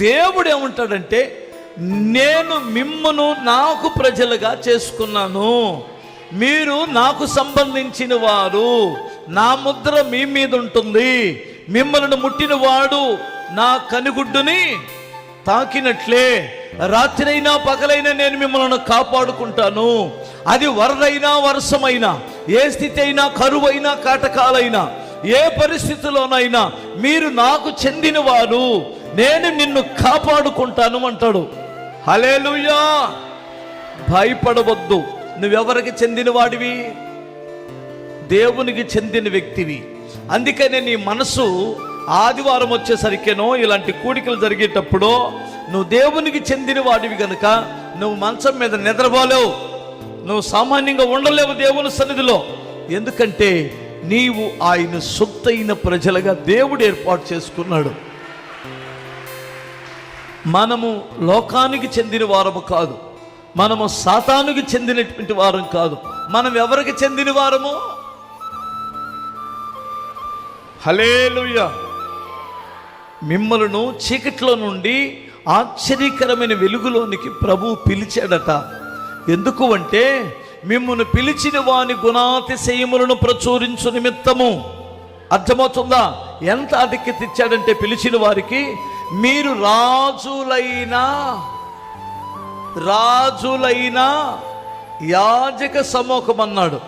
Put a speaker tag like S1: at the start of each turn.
S1: దేవుడు ఏమంటాడంటే, నేను మిమ్మును నాకు ప్రజలుగా చేసుకున్నాను, మీరు నాకు సంబంధించిన వారు, నా ముద్ర మీ మీద ఉంటుంది, మిమ్మల్ని ముట్టిన వాడు నా కనుగుడ్డుని తాకినట్లే రాత్రైనా పగలైనా నేను మిమ్మల్ని కాపాడుకుంటాను. అది వరదైనా వర్షమైనా, ఏ స్థితి అయినా, కరువైనా కాటకాలైనా, ఏ పరిస్థితిలోనైనా మీరు నాకు చెందిన వారు, నేను నిన్ను కాపాడుకుంటాను అంటాడు. హల్లెలూయా. భయపడవద్దు. నువ్వెవరికి చెందిన వాడివి? దేవునికి చెందిన వ్యక్తివి. అందుకనే నీ మనసు ఆదివారం వచ్చేసరికేనో ఇలాంటి కూడికలు జరిగేటప్పుడు నువ్వు దేవునికి చెందిన వాడివి గనుక నువ్వు మంచం మీద నిద్రపోలేవు, నువ్వు సామాన్యంగా ఉండలేవు దేవుని సన్నిధిలో. ఎందుకంటే నీవు ఆయన సొత్తైన ప్రజలుగా దేవుడు ఏర్పాటు చేసుకున్నాడు. మనము లోకానికి చెందిన వారము కాదు, మనము సాతానుకి చెందినటువంటి వారం కాదు. మనం ఎవరికి చెందిన వారము? హల్లెలూయా. మిమ్మలను చీకట్లో నుండి ఆశ్చర్యకరమైన వెలుగులోనికి ప్రభువు పిలిచాడట. ఎందుకు అంటే, మిమ్మల్ని పిలిచిన వాని గుణాతిశయములను ప్రచురించు నిమిత్తము. అర్థమవుతుందా? ఎంత అధిక్యత తెచ్చాడంటే పిలిచిన వారికి, మీరు రాజులైన యాజక సమూహం అన్నాడు.